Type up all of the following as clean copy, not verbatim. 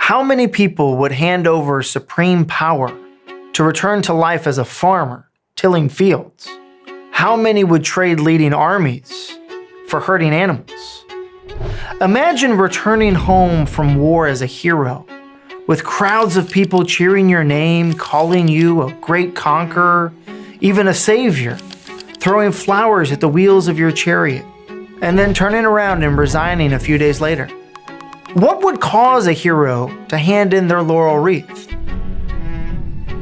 How many people would hand over supreme power to return to life as a farmer, tilling fields? How many would trade leading armies for herding animals? Imagine returning home from war as a hero, with crowds of people cheering your name, calling you a great conqueror, even a savior, throwing flowers at the wheels of your chariot, and then turning around and resigning a few days later. What would cause a hero to hand in their laurel wreath?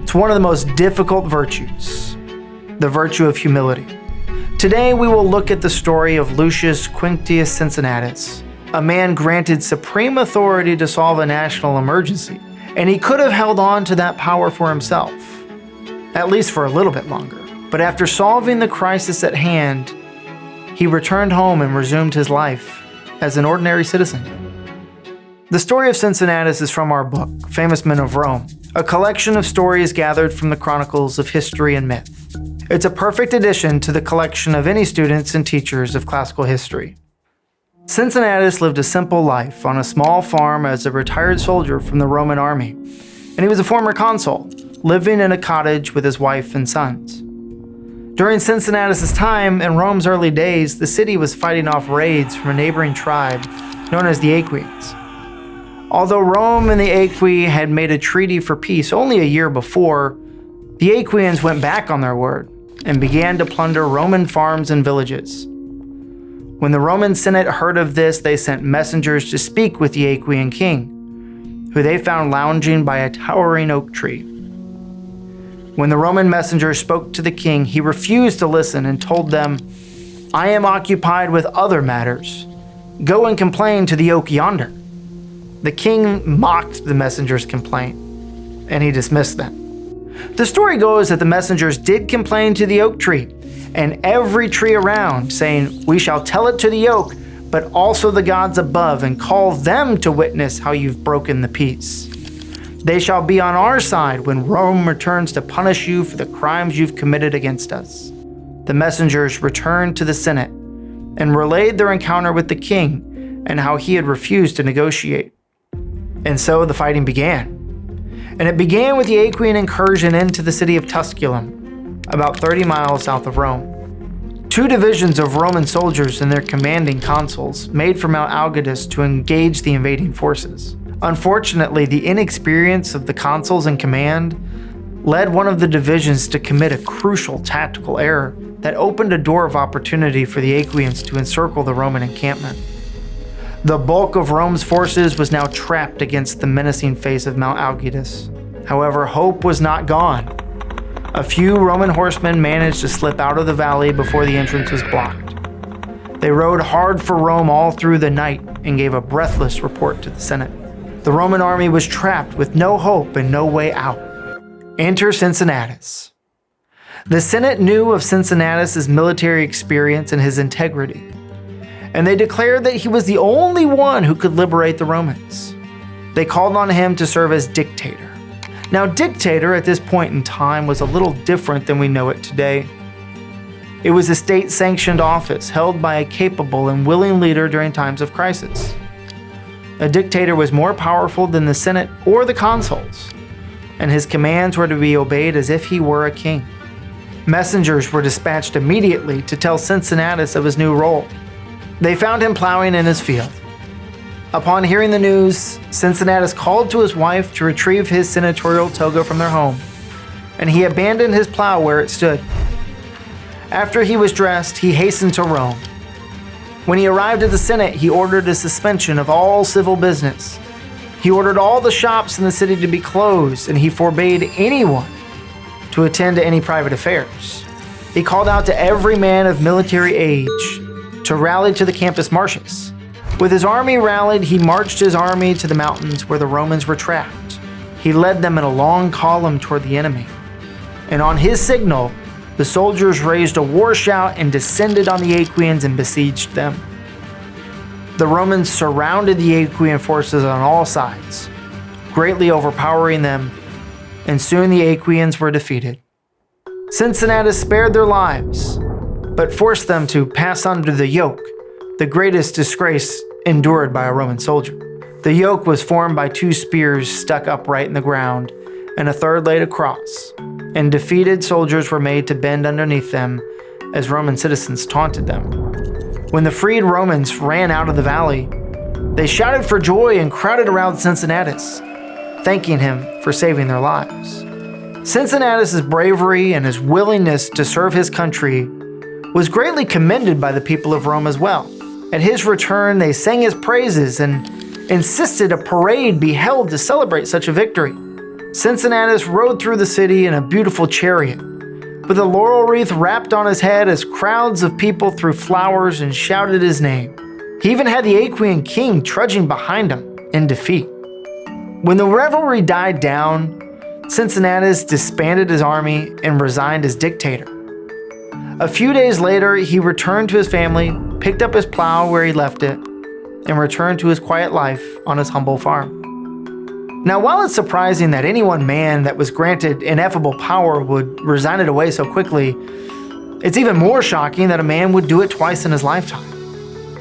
It's one of the most difficult virtues, the virtue of humility. Today we will look at the story of Lucius Quinctius Cincinnatus, a man granted supreme authority to solve a national emergency, and he could have held on to that power for himself, at least for a little bit longer. But after solving the crisis at hand, he returned home and resumed his life as an ordinary citizen. The story of Cincinnatus is from our book, Famous Men of Rome, a collection of stories gathered from the chronicles of history and myth. It's a perfect addition to the collection of any students and teachers of classical history. Cincinnatus lived a simple life on a small farm as a retired soldier from the Roman army, and he was a former consul, living in a cottage with his wife and sons. During Cincinnatus' time, in Rome's early days, the city was fighting off raids from a neighboring tribe known as the Aequians. Although Rome and the Aequi had made a treaty for peace only a year before, the Aequians went back on their word and began to plunder Roman farms and villages. When the Roman Senate heard of this, they sent messengers to speak with the Aequian king, who they found lounging by a towering oak tree. When the Roman messengers spoke to the king, he refused to listen and told them, "I am occupied with other matters. Go and complain to the oak yonder." The king mocked the messengers' complaint, and he dismissed them. The story goes that the messengers did complain to the oak tree, and every tree around, saying, "We shall tell it to the oak, but also the gods above, and call them to witness how you've broken the peace. They shall be on our side when Rome returns to punish you for the crimes you've committed against us." The messengers returned to the Senate and relayed their encounter with the king and how he had refused to negotiate. And so the fighting began. And it began with the Aequian incursion into the city of Tusculum, about 30 miles south of Rome. Two divisions of Roman soldiers and their commanding consuls made for Mount Algidus to engage the invading forces. Unfortunately, the inexperience of the consuls in command led one of the divisions to commit a crucial tactical error that opened a door of opportunity for the Aequians to encircle the Roman encampment. The bulk of Rome's forces was now trapped against the menacing face of Mount Algidus. However, hope was not gone. A few Roman horsemen managed to slip out of the valley before the entrance was blocked. They rode hard for Rome all through the night and gave a breathless report to the Senate. The Roman army was trapped with no hope and no way out. Enter Cincinnatus. The Senate knew of Cincinnatus' military experience and his integrity, and they declared that he was the only one who could liberate the Romans. They called on him to serve as dictator. Now, dictator at this point in time was a little different than we know it today. It was a state-sanctioned office held by a capable and willing leader during times of crisis. A dictator was more powerful than the Senate or the consuls, and his commands were to be obeyed as if he were a king. Messengers were dispatched immediately to tell Cincinnatus of his new role. They found him plowing in his field. Upon hearing the news, Cincinnatus called to his wife to retrieve his senatorial toga from their home, and he abandoned his plow where it stood. After he was dressed, he hastened to Rome. When he arrived at the Senate, he ordered a suspension of all civil business. He ordered all the shops in the city to be closed, and he forbade anyone to attend to any private affairs. He called out to every man of military age to rally to the Campus Martius. With his army rallied, he marched his army to the mountains where the Romans were trapped. He led them in a long column toward the enemy. And on his signal, the soldiers raised a war shout and descended on the Aequians and besieged them. The Romans surrounded the Aequian forces on all sides, greatly overpowering them, and soon the Aequians were defeated. Cincinnatus spared their lives, but forced them to pass under the yoke, the greatest disgrace endured by a Roman soldier. The yoke was formed by 2 spears stuck upright in the ground, and a third laid across, and defeated soldiers were made to bend underneath them as Roman citizens taunted them. When the freed Romans ran out of the valley, they shouted for joy and crowded around Cincinnatus, thanking him for saving their lives. Cincinnatus' bravery and his willingness to serve his country was greatly commended by the people of Rome as well. At his return, they sang his praises and insisted a parade be held to celebrate such a victory. Cincinnatus rode through the city in a beautiful chariot, with a laurel wreath wrapped on his head as crowds of people threw flowers and shouted his name. He even had the Aequian king trudging behind him in defeat. When the revelry died down, Cincinnatus disbanded his army and resigned as dictator. A few days later, he returned to his family, picked up his plow where he left it, and returned to his quiet life on his humble farm. Now, while it's surprising that any one man that was granted ineffable power would resign it away so quickly, it's even more shocking that a man would do it twice in his lifetime.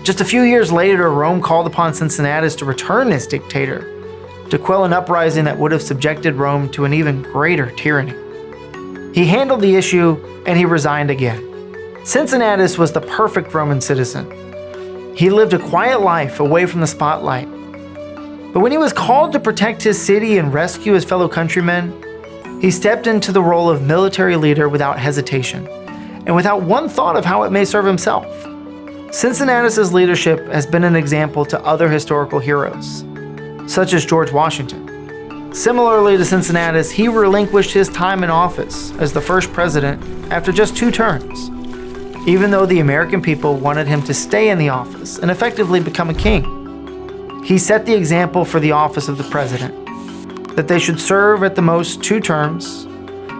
Just a few years later, Rome called upon Cincinnatus to return as dictator, to quell an uprising that would have subjected Rome to an even greater tyranny. He handled the issue and he resigned again. Cincinnatus was the perfect Roman citizen. He lived a quiet life away from the spotlight. But when he was called to protect his city and rescue his fellow countrymen, he stepped into the role of military leader without hesitation, and without one thought of how it may serve himself. Cincinnatus' leadership has been an example to other historical heroes, such as George Washington. Similarly to Cincinnatus, he relinquished his time in office as the first president after just 2 terms, even though the American people wanted him to stay in the office and effectively become a king. He set the example for the office of the president, that they should serve at the most 2 terms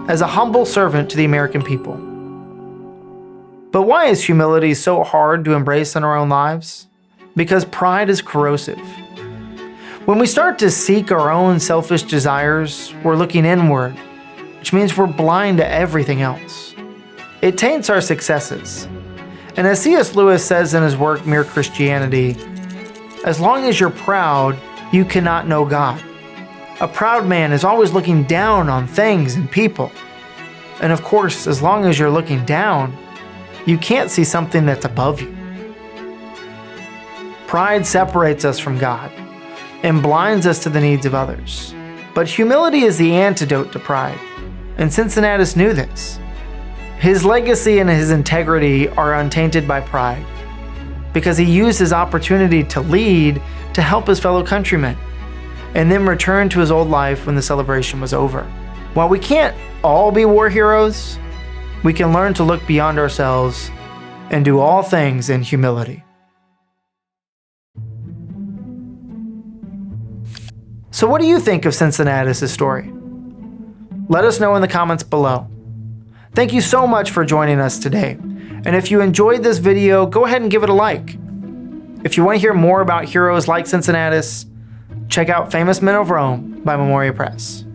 as a humble servant to the American people. But why is humility so hard to embrace in our own lives? Because pride is corrosive. When we start to seek our own selfish desires, we're looking inward, which means we're blind to everything else. It taints our successes. And as C.S. Lewis says in his work, Mere Christianity, as long as you're proud, you cannot know God. A proud man is always looking down on things and people. And of course, as long as you're looking down, you can't see something that's above you. Pride separates us from God and blinds us to the needs of others. But humility is the antidote to pride, and Cincinnatus knew this. His legacy and his integrity are untainted by pride, because he used his opportunity to lead to help his fellow countrymen, and then returned to his old life when the celebration was over. While we can't all be war heroes, we can learn to look beyond ourselves and do all things in humility. So what do you think of Cincinnatus' story? Let us know in the comments below. Thank you so much for joining us today. And if you enjoyed this video, go ahead and give it a like. If you want to hear more about heroes like Cincinnatus, check out Famous Men of Rome by Memoria Press.